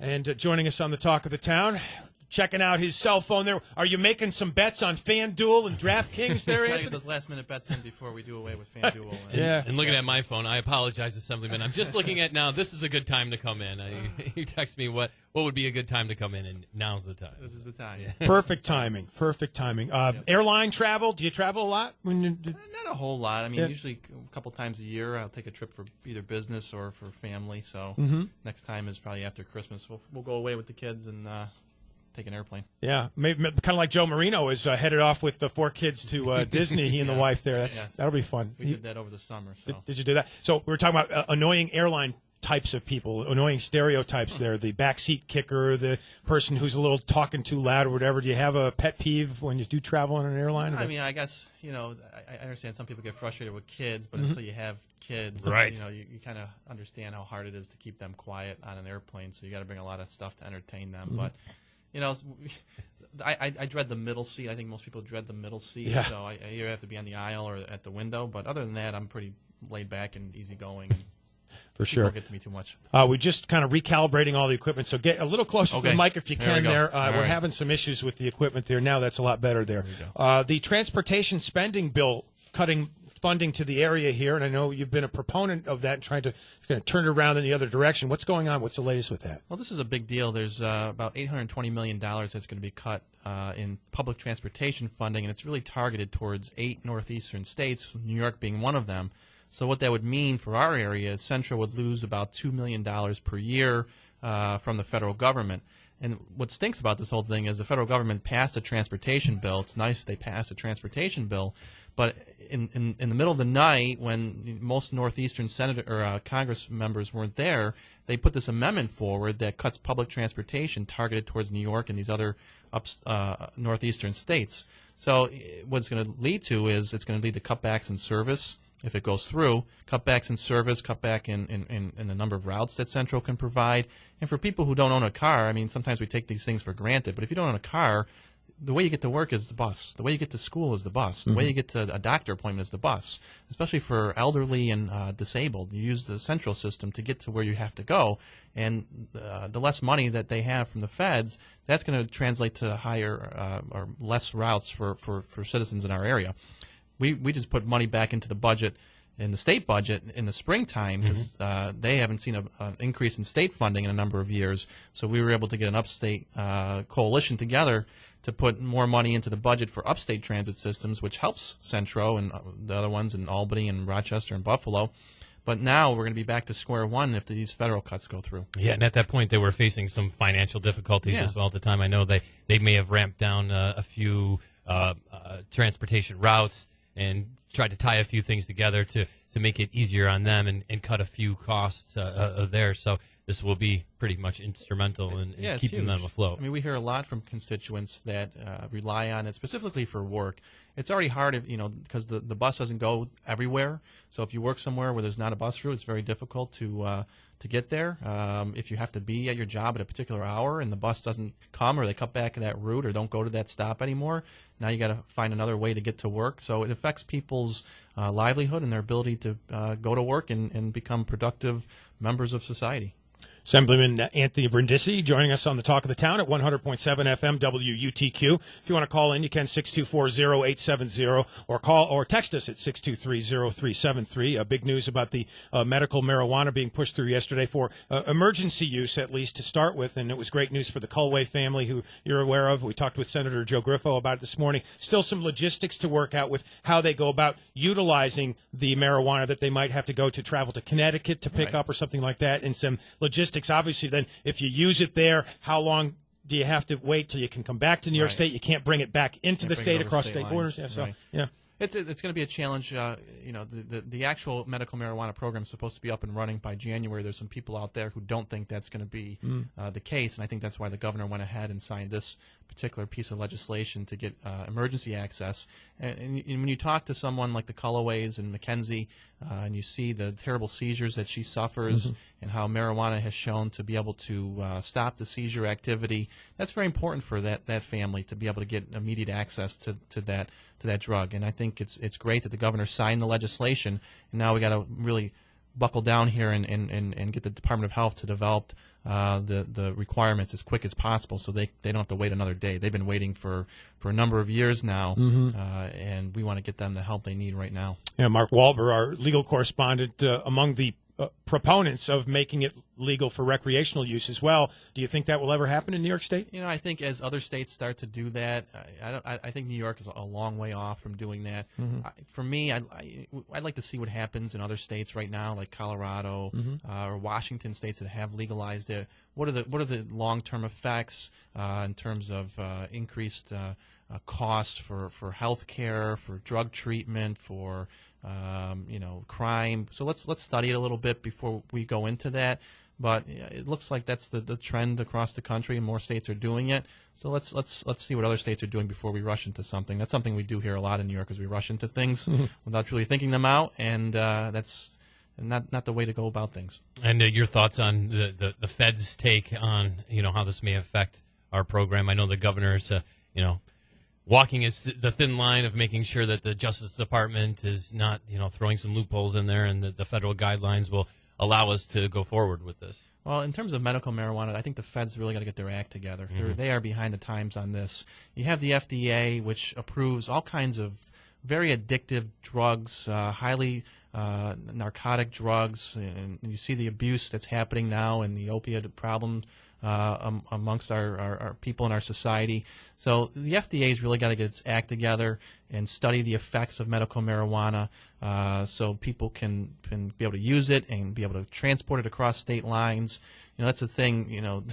And joining us on the Talk of the Town, checking out his cell phone there. Are you making some bets on FanDuel and DraftKings there, Try to Anthony? get those last-minute bets in before we do away with FanDuel. Yeah. And looking at my phone, I apologize, Assemblyman. I'm just looking at now. This is a good time to come in. You text me what would be a good time to come in, and now's the time. This is the time. Yeah. Perfect timing. Perfect timing. Airline travel? Do you travel a lot? Not a whole lot. I mean, Yeah. usually a couple times a year I'll take a trip for either business or for family. So next time is probably after Christmas. We'll go away with the kids and take an airplane. Yeah, maybe kind of like Joe Marino is headed off with the 4 kids to Disney. He and the wife there. That'll be fun. We did that over the summer. So Did you do that? So we were talking about annoying airline types of people, annoying stereotypes there. The backseat kicker, the person who's a little talking too loud or whatever. Do you have a pet peeve when you do travel on an airline? I mean, I guess, I understand some people get frustrated with kids, but until you have kids, Right. You kind of understand how hard it is to keep them quiet on an airplane, so you got to bring a lot of stuff to entertain them. But, I dread the middle seat. I think most people dread the middle seat, Yeah. so I either have to be on the aisle or at the window. But other than that, I'm pretty laid back and easygoing. For People sure. don't get to me too much. We're just kind of recalibrating all the equipment, so get a little closer to the mic if you There we can go. there. All We're right. having some issues with the equipment there. Now that's a lot better there. The transportation spending bill cutting funding to the area here, and I know you've been a proponent of that and trying to kind of turn it around in the other direction. What's going on? What's the latest with that? Well, this is a big deal. There's about $820 million that's going to be cut in public transportation funding, and it's really targeted towards 8 northeastern states, New York being one of them. So what that would mean for our area is Central would lose about $2 million per year from the federal government. And what stinks about this whole thing is the federal government passed a transportation bill. It's nice they passed a transportation bill, but in the middle of the night, when most northeastern Congress members weren't there, they put this amendment forward that cuts public transportation targeted towards New York and these other northeastern states. So what it's going to lead to is it's going to lead to cutbacks in service. If it goes through, cutbacks in service, cutback in the number of routes that Central can provide. And for people who don't own a car, I mean, sometimes we take these things for granted, but if you don't own a car, the way you get to work is the bus. The way you get to school is the bus. The way you get to a doctor appointment is the bus. Especially for elderly and disabled, you use the Central system to get to where you have to go. And the less money that they have from the feds, that's going to translate to higher or less routes for citizens in our area. We just put money back into the budget, in the state budget, in the springtime because they haven't seen an increase in state funding in a number of years. So we were able to get an upstate coalition together to put more money into the budget for upstate transit systems, which helps Centro and the other ones in Albany and Rochester and Buffalo. But now we're going to be back to square one if these federal cuts go through. Yeah, and at that point they were facing some financial difficulties as well at the time. I know they may have ramped down a few transportation routes and tried to tie a few things together to make it easier on them and cut a few costs there. So this will be pretty much instrumental in keeping them afloat. I mean, we hear a lot from constituents that rely on it specifically for work. It's already hard, because the bus doesn't go everywhere. So if you work somewhere where there's not a bus route, it's very difficult to get there. If you have to be at your job at a particular hour and the bus doesn't come or they cut back that route or don't go to that stop anymore, now you got to find another way to get to work. So it affects people's livelihood and their ability to go to work and become productive members of society. Assemblyman Anthony Brindisi joining us on the Talk of the Town at 100.7 FM WUTQ. If you want to call in, you can 624-0870 or call or text us at 623-0373. Big news about the medical marijuana being pushed through yesterday for emergency use, at least to start with, and it was great news for the Culway family, who you're aware of. We talked with Senator Joe Griffo about it this morning. Still some logistics to work out with how they go about utilizing the marijuana that they might have to go to travel to Connecticut to pick up or something like that, and some logistics. Obviously, then, if you use it there, how long do you have to wait till you can come back to New York State? You can't bring it back into the state across state borders. Yeah, It's going to be a challenge. The actual medical marijuana program is supposed to be up and running by January. There's some people out there who don't think that's going to be the case, and I think that's why the governor went ahead and signed this particular piece of legislation to get emergency access. And when you talk to someone like the Culloways and Mackenzie, and you see the terrible seizures that she suffers and how marijuana has shown to be able to stop the seizure activity, that's very important for that family to be able to get immediate access to that drug. And I think it's great that the governor signed the legislation, and now we got to really buckle down here and get the Department of Health to develop the requirements as quick as possible, so they don't have to wait another day. They've been waiting for a number of years now, and we want to get them the help they need right now. Yeah, Mark Walber, our legal correspondent, among the proponents of making it legal for recreational use as well. Do you think that will ever happen in New York State? I think as other states start to do that, I think New York is a long way off from doing that. For me, I'd like to see what happens in other states right now, like Colorado or Washington, states that have legalized it. What are the long-term effects in terms of increased costs for health care, for drug treatment, for crime? So let's study it a little bit before we go into that. But it looks like that's the trend across the country, and more states are doing it. So let's see what other states are doing before we rush into something. That's something we do here a lot in New York, is we rush into things without really thinking them out, and that's not the way to go about things. And your thoughts on the Fed's take on how this may affect our program? I know the governor's walking the thin line of making sure that the Justice Department is not throwing some loopholes in there, and that the federal guidelines will allow us to go forward with this. Well, in terms of medical marijuana, I think the Fed's really got to get their act together. They are behind the times on this. You have the FDA, which approves all kinds of very addictive drugs, highly narcotic drugs, and you see the abuse that's happening now and the opiate problem amongst our people in our society. So the FDA's really got to get its act together and study the effects of medical marijuana, so people can be able to use it and be able to transport it across state lines. That's the thing.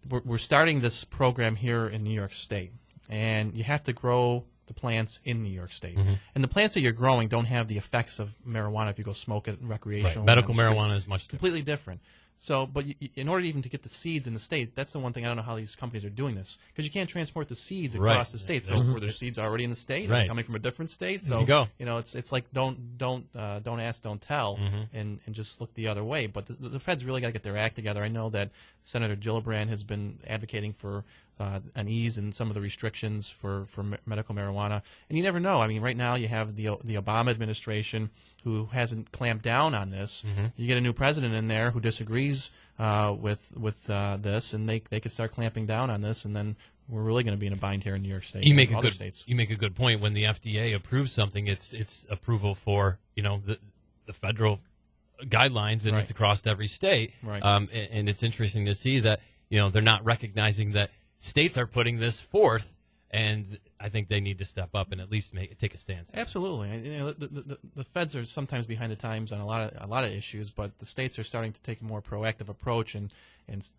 We're starting this program here in New York State, and you have to grow the plants in New York State. And the plants that you're growing don't have the effects of marijuana if you go smoke it recreational. Right. Medical marijuana is much completely different. So, but in order even to get the seeds in the state, that's the one thing I don't know how these companies are doing this, because you can't transport the seeds across the state. So, were there seeds already in the state, or coming from a different state? So, there you go. It's like don't ask, don't tell, and just look the other way. But the Fed's really got to get their act together. I know that Senator Gillibrand has been advocating for an ease in some of the restrictions for medical marijuana, and you never know. I mean, right now you have the Obama administration who hasn't clamped down on this. You get a new president in there who disagrees with this, and they could start clamping down on this, and then we're really going to be in a bind here in New York State. You make a good point. When the FDA approves something, it's approval for the federal guidelines, and it's across every state. Right. And it's interesting to see that they're not recognizing that states are putting this forth, and I think they need to step up and at least take a stance. Absolutely. The feds are sometimes behind the times on a lot of issues, but the states are starting to take a more proactive approach and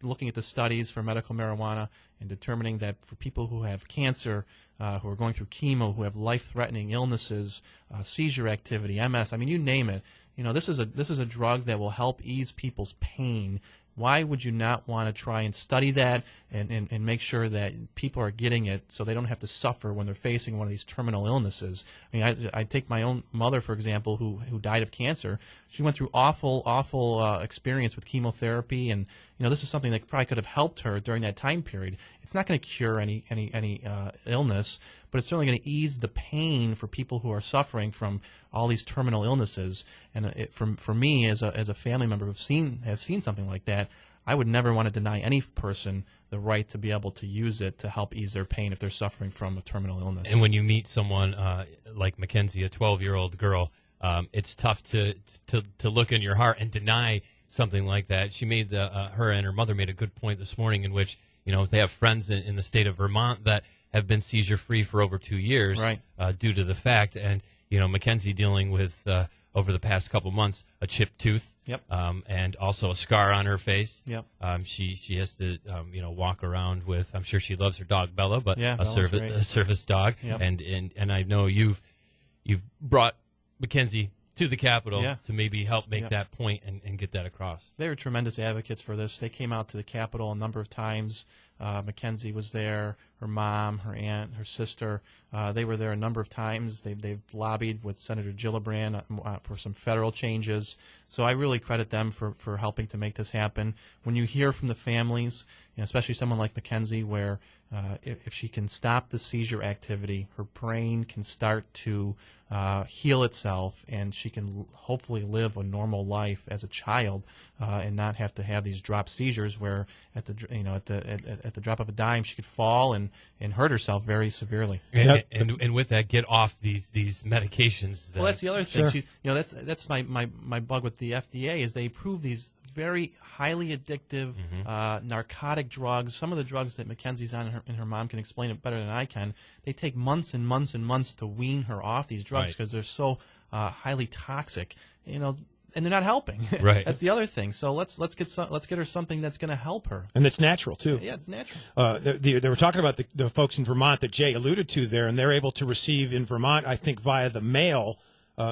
looking at the studies for medical marijuana and determining that for people who have cancer, who are going through chemo, who have life-threatening illnesses, seizure activity, MS, I mean, you name it. This is a drug that will help ease people's pain. Why would you not want to try and study that and make sure that people are getting it so they don't have to suffer when they're facing one of these terminal illnesses? I mean, I take my own mother, for example, who died of cancer. She went through awful experience with chemotherapy, and this is something that probably could have helped her during that time period. It's not going to cure any illness, but it's certainly going to ease the pain for people who are suffering from all these terminal illnesses. And for me, as a family member who've seen something like that, I would never want to deny any person the right to be able to use it to help ease their pain if they're suffering from a terminal illness. And when you meet someone like Mackenzie, a 12-year-old girl, it's tough to look in your heart and deny something like that. She made her and her mother made a good point this morning, in which they have friends in the state of Vermont that have been seizure-free for over 2 years, right, due to the fact. And Mackenzie dealing with over the past couple months a chipped tooth, yep, and also a scar on her face. Yep. She has to walk around with, I'm sure she loves her dog Bella, but yeah, a service dog. Yep. And I know you've brought Mackenzie to the Capitol, yeah, to maybe help make that point and get that across. They were tremendous advocates for this. They came out to the Capitol a number of times Mackenzie was there, her mom, her aunt, her sister. They were there a number of times. They've lobbied with Senator Gillibrand for some federal changes. So I really credit them for helping to make this happen. When you hear from the families, especially someone like Mackenzie, where if she can stop the seizure activity, her brain can start to heal itself, and she can hopefully live a normal life as a child and not have to have these drop seizures where at the drop of a dime she could fall and hurt herself very severely. And with that, get off these medications. Well, that's the other thing. Sure. She, that's my bug with the FDA is they approve these very highly addictive narcotic drugs. Some of the drugs that Mackenzie's on, and her mom can explain it better than I can, they take months and months and months to wean her off these drugs because they're so highly toxic. And they're not helping. Right. That's the other thing. So let's get her something that's going to help her. And that's natural, too. Yeah, it's natural. They were talking about the folks in Vermont that Jay alluded to there, and they're able to receive in Vermont, I think, via the mail,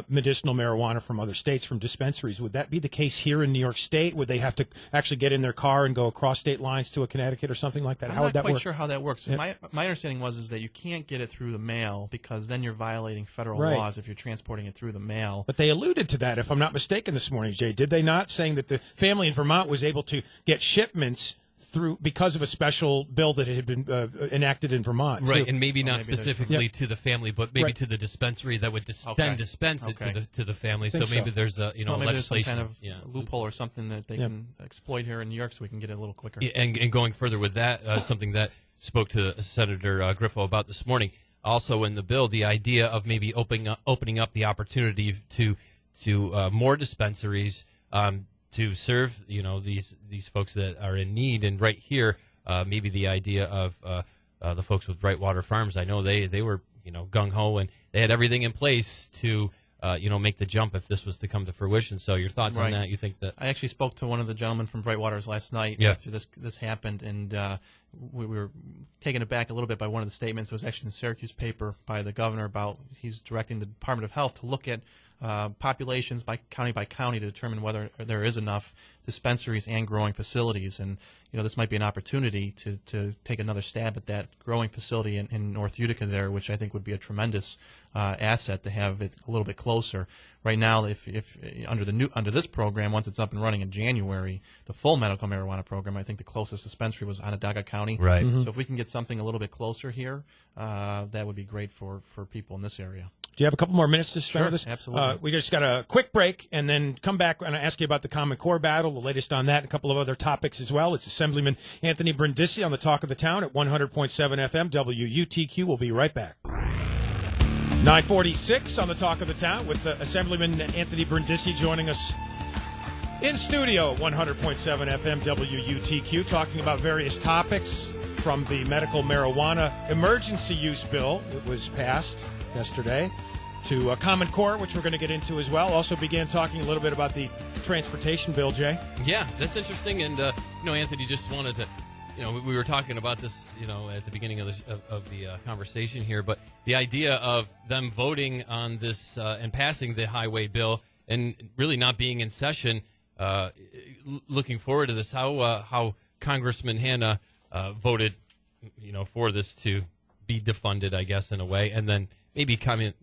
medicinal marijuana from other states, from dispensaries. Would that be the case here in New York State? Would they have to actually get in their car and go across state lines to a Connecticut or something like that? I'm How would that not quite work? sure how that works. Yeah. My understanding is that you can't get it through the mail because then you're violating federal Right. laws if you're transporting it through the mail. But they alluded to that, if I'm not mistaken, this morning, Jay. Did they not? Saying that the family in Vermont was able to get shipments through because of a special bill that had been enacted in Vermont. Right, too. and maybe not maybe specifically to the family, but maybe Right. to the dispensary that would Okay. then dispense it Okay. to the family. So Think maybe so. there's a Maybe there's some legislation kind of loophole or something that they can exploit here in New York so we can get it a little quicker. Yeah, and going further with that, something that spoke to Senator Griffo about this morning, also in the bill, the idea of maybe opening up the opportunity to more dispensaries to serve these folks that are in need. And right here, maybe the idea of the folks with Brightwater Farms. I know they were gung ho and they had everything in place to make the jump if this was to come to fruition. So your thoughts on Right. that? You think that? I actually spoke to one of the gentlemen from Brightwaters last night after this happened, and we were taken aback a little bit by one of the statements. It was actually in the Syracuse paper by the governor about he's directing the Department of Health to look at populations by county to determine whether there is enough dispensaries and growing facilities. And this might be an opportunity to take another stab at that growing facility in North Utica there, which I think would be a tremendous asset to have it a little bit closer. Right now, if under this program, once it's up and running in January, the full medical marijuana program, I think the closest dispensary was Onondaga County. Right. So if we can get something a little bit closer here, that would be great for people in this area. Do you have a couple more minutes to spare Sure, this? absolutely. We just got a quick break and then come back and ask you about the Common Core battle, the latest on that, and a couple of other topics as well. It's Assemblyman Anthony Brindisi on the Talk of the Town at 100.7 FM WUTQ. We'll be right back. 9:46 on the Talk of the Town with Assemblyman Anthony Brindisi joining us in studio at 100.7 FM WUTQ, talking about various topics from the medical marijuana emergency use bill that was passed yesterday to Common Core, which we're going to get into as well. Also began talking a little bit about the transportation bill, Jay. Yeah, that's interesting. And, Anthony, just wanted to, we were talking about this, at the beginning of the conversation here, but the idea of them voting on this and passing the highway bill and really not being in session, looking forward to this, how Congressman Hanna voted, for this to be defunded, I guess, in a way, and then maybe coming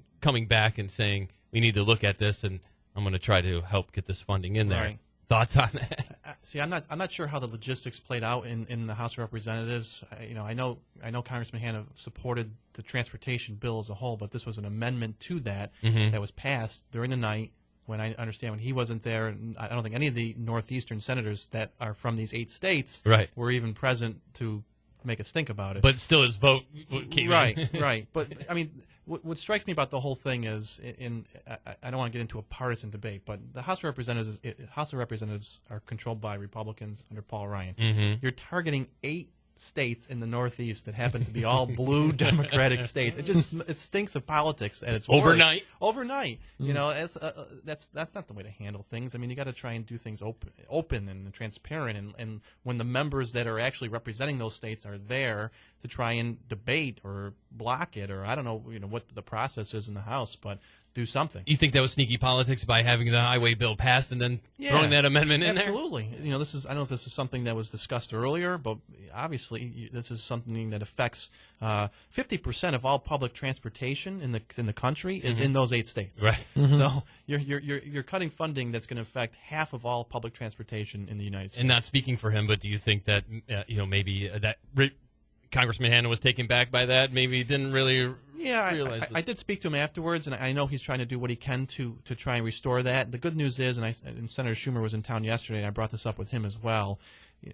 back and saying, we need to look at this, and I'm going to try to help get this funding in there. Right. Thoughts on that? See, I'm not sure how the logistics played out in the House of Representatives. I know Congressman Hanna supported the transportation bill as a whole, but this was an amendment to that that was passed during the night when I understand when he wasn't there, and I don't think any of the northeastern senators that are from these 8 states were even present to make a stink about it. But still, his vote came in. Right. But I mean, what strikes me about the whole thing is, I don't want to get into a partisan debate, but the House of Representatives are controlled by Republicans under Paul Ryan. Mm-hmm. You're targeting 8 states in the Northeast that happen to be all blue Democratic states. It stinks of politics at its worst. Overnight. That's not the way to handle things. I mean, you got to try and do things open and transparent, and when the members that are actually representing those states are there to try and debate or block it, or I don't know what the process is in the House, but do something. You think that was sneaky politics by having the highway bill passed and then throwing that amendment in there? Absolutely. You know, this is, I don't know if this is something that was discussed earlier, but obviously this is something that affects 50% of all public transportation in the country is in those 8 states. Right. So you're cutting funding that's going to affect half of all public transportation in the United States. And not speaking for him, but do you think that maybe that Congressman Hanna was taken back by that? Maybe he didn't really. Yeah, I did speak to him afterwards, and I know he's trying to do what he can to try and restore that. The good news is, and Senator Schumer was in town yesterday, and I brought this up with him as well,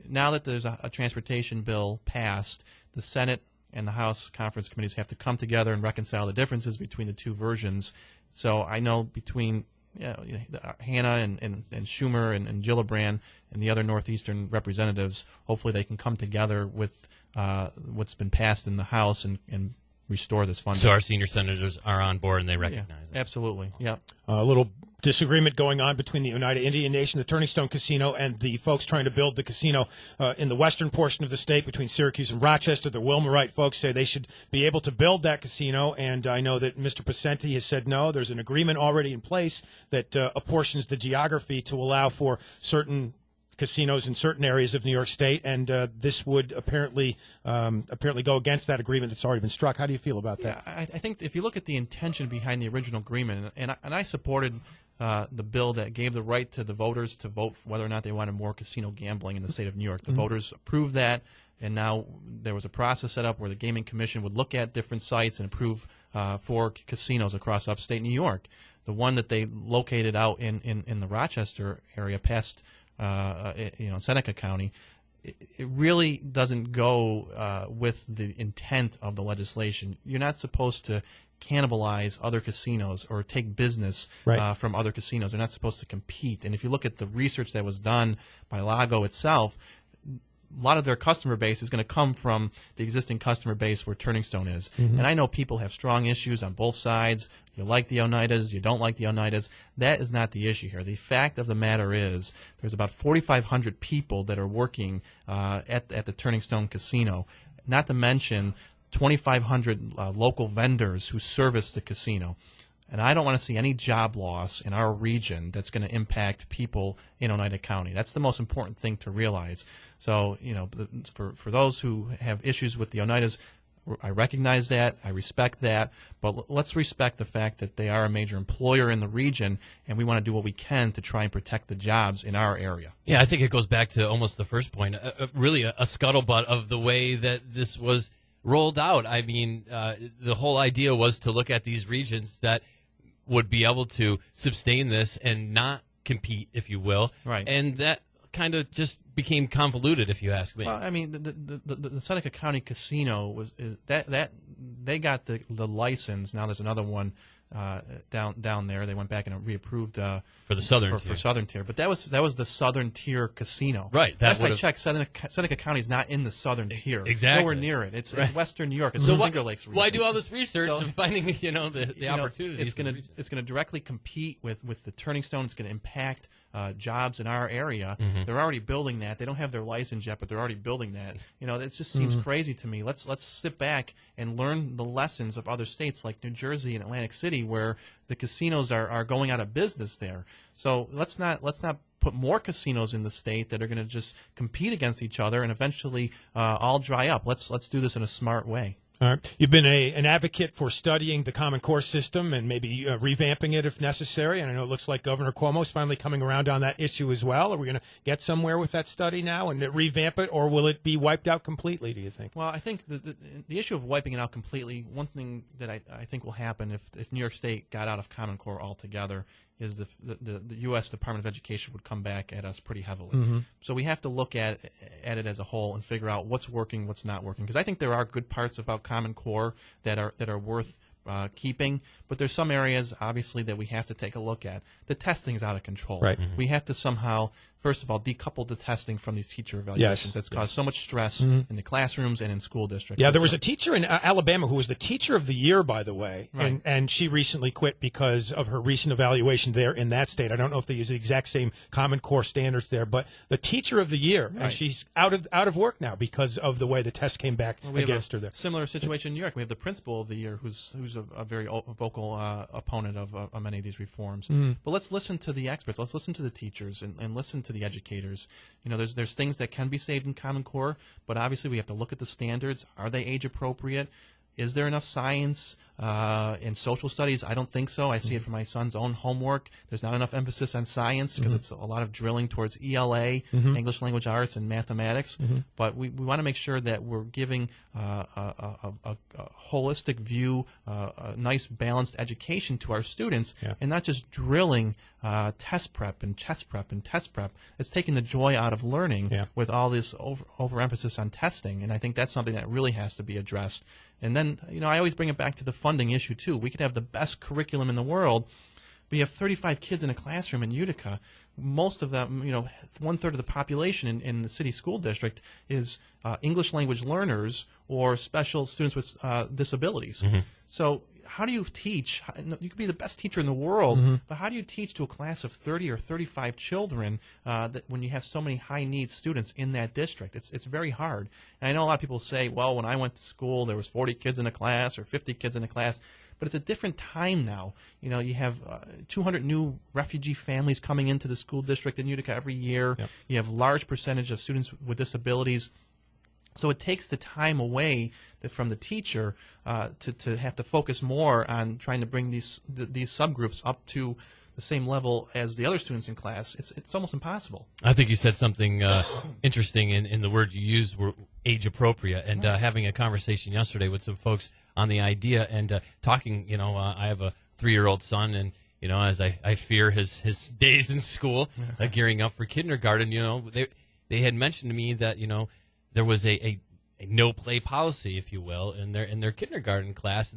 now that there's a transportation bill passed, the Senate and the House conference committees have to come together and reconcile the differences between the two versions. So I know between Hanna and Schumer and Gillibrand and the other Northeastern representatives, hopefully they can come together with what's been passed in the House and restore this funding. So our senior senators are on board and they recognize it. Absolutely. Yeah. A little disagreement going on between the Oneida Indian Nation, the Turning Stone Casino, and the folks trying to build the casino in the western portion of the state between Syracuse and Rochester. The Wilmerite folks say they should be able to build that casino, and I know that Mr. Pacenti has said no. There's an agreement already in place that apportions the geography to allow for certain casinos in certain areas of New York State, and this would apparently go against that agreement that's already been struck. How do you feel about that? I think if you look at the intention behind the original agreement, and I supported the bill that gave the right to the voters to vote for whether or not they wanted more casino gambling in the state of New York. The voters approved that, and now there was a process set up where the Gaming Commission would look at different sites and approve 4 casinos across upstate New York. The one that they located out in the Rochester area past Seneca County, it really doesn't go with the intent of the legislation. You're not supposed to cannibalize other casinos or take business from other casinos. They're not supposed to compete. And if you look at the research that was done by Lago itself, a lot of their customer base is going to come from the existing customer base where Turning Stone is. And I know people have strong issues on both sides. You like the Oneidas, you don't like the Oneidas. That is not the issue here. The fact of the matter is there's about 4,500 people that are working at the Turning Stone Casino, not to mention 2,500 local vendors who service the casino. And I don't want to see any job loss in our region that's going to impact people in Oneida County. That's the most important thing to realize. So, for those who have issues with the Oneidas, I recognize that, I respect that, but let's respect the fact that they are a major employer in the region, and we want to do what we can to try and protect the jobs in our area. Yeah, I think it goes back to almost the first point, really a scuttlebutt of the way that this was rolled out. I mean, the whole idea was to look at these regions that would be able to sustain this and not compete, if you will. Right. And that kind of just became convoluted, if you ask me. Well, I mean, the Seneca County Casino that they got the license. Now there's another one down there. They went back and reapproved for the southern tier. For southern tier, but that was the southern tier casino. Right. Last I checked, Seneca County is not in the southern tier. Exactly. Nowhere near it. It's western New York. It's so the Finger Lakes region. Why do all this research and finding the opportunities? It's going to directly compete with the Turning Stone. It's going to impact jobs in our area. They're already building that. They don't have their license yet, but they're already building that. It just seems crazy to me. Let's sit back and learn the lessons of other states like New Jersey and Atlantic City, where the casinos are going out of business there. So let's not put more casinos in the state that are going to just compete against each other and eventually all dry up. Let's do this in a smart way. All right. You've been an advocate for studying the Common Core system and maybe revamping it if necessary. And I know it looks like Governor Cuomo's finally coming around on that issue as well. Are we going to get somewhere with that study now and revamp it, or will it be wiped out completely, do you think? Well, I think the issue of wiping it out completely, one thing that I think will happen if New York State got out of Common Core altogether is the U.S. Department of Education would come back at us pretty heavily. So we have to look at it as a whole and figure out what's working, what's not working. Because I think there are good parts about Common Core that are worth keeping, but there's some areas obviously that we have to take a look at. The testing is out of control. Right. We have to somehow first of all, decouple the testing from these teacher evaluations. That's caused so much stress in the classrooms and in school districts. Yeah, there was a teacher in Alabama who was the teacher of the year, by the way, and she recently quit because of her recent evaluation there in that state. I don't know if they use the exact same Common Core standards there, but the teacher of the year, and she's out of work now because of the way the test came back against her there. Similar situation in New York. We have the principal of the year who's a very vocal opponent of many of these reforms. But let's listen to the experts. Let's listen to the teachers and listen to the educators. You know, there's things that can be saved in Common Core, but obviously we have to look at the standards. Are they age appropriate? Is there enough science in social studies? I don't think so. I see it from my son's own homework. There's not enough emphasis on science because it's a lot of drilling towards ELA, English Language Arts, and mathematics. But we want to make sure that we're giving a holistic view, a nice balanced education to our students, and not just drilling test prep and chest prep and test prep. It's taking the joy out of learning with all this overemphasis on testing, and I think that's something that really has to be addressed. And then, you know, I always bring it back to the funding issue, too. We could have the best curriculum in the world, but you have 35 kids in a classroom in Utica. Most of them, you know, 1/3 of the population in the city school district is English language learners or special students with disabilities. So how do you teach? You could be the best teacher in the world, but how do you teach to a class of 30 or 35 children when you have so many high-needs students in that district? It's very hard. And I know a lot of people say, well, when I went to school, there was 40 kids in a class or 50 kids in a class. But it's a different time now. You know, you have 200 new refugee families coming into the school district in Utica every year. You have a large percentage of students with disabilities. So it takes the time away from the teacher to have to focus more on trying to bring these subgroups up to the same level as the other students in class. It's almost impossible. I think you said something interesting in the word you used, were age appropriate, and having a conversation yesterday with some folks on the idea and talking. You know, I have a 3-year-old son, and you know, as I fear his days in school, gearing up for kindergarten. You know, they had mentioned to me that, you know, there was a no play policy, if you will, in their kindergarten class,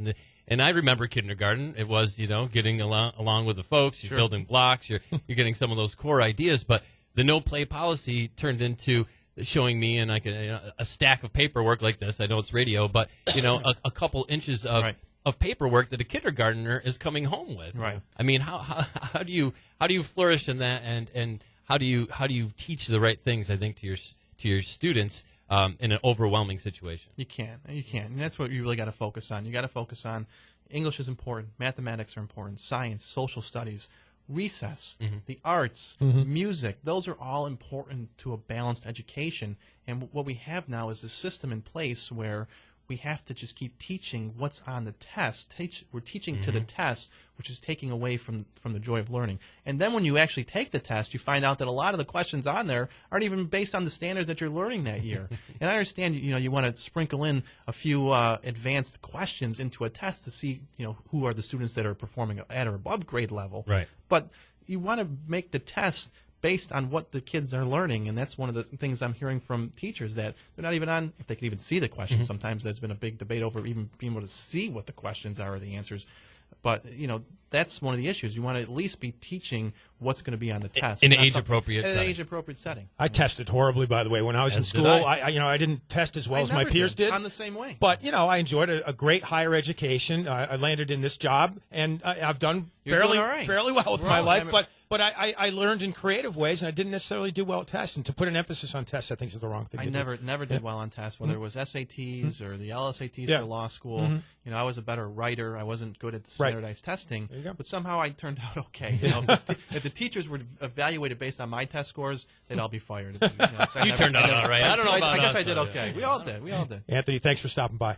and I remember kindergarten. It was, you know, getting along with the folks. You're building blocks. You're getting some of those core ideas. But the no play policy turned into showing me and a stack of paperwork like this. I know it's radio, but you know, a couple inches of paperwork that a kindergartner is coming home with. I mean, how do you flourish in that, and how do you teach the right things? I think to your students. In an overwhelming situation. You can. And that's what you really got to focus on. You got to focus on English is important, mathematics are important, science, social studies, recess, the arts, music. Those are all important to a balanced education. And what we have now is a system in place where we have to just keep teaching what's on the test. We're teaching to the test, which is taking away from the joy of learning. And then when you actually take the test, you find out that a lot of the questions on there aren't even based on the standards that you're learning that year. And I understand, you know, you want to sprinkle in a few advanced questions into a test to see, you know, who are the students that are performing at or above grade level. But you want to make the test based on what the kids are learning, and that's one of the things I'm hearing from teachers, that they're not even on, if they can even see the questions. Sometimes there's been a big debate over even being able to see what the questions are or the answers. But, you know, that's one of the issues. You want to at least be teaching what's going to be on the test. In an age-appropriate setting. In an age-appropriate setting. I tested horribly, by the way. When I was in school, I didn't test as well as my peers did. I'm the same way. But, you know, I enjoyed a great higher education. I landed in this job, and I've done fairly well with my life. But I learned in creative ways, and I didn't necessarily do well at tests. And to put an emphasis on tests, I think is the wrong thing to do. I never did well on tests, whether it was SATs or the LSATs for law school. You know, I was a better writer. I wasn't good at standardized testing, but somehow I turned out okay. You know, if the teachers were evaluated based on my test scores, they'd all be fired. You turned out all right. I don't know about I guess us, I did okay. We all did. Anthony, thanks for stopping by.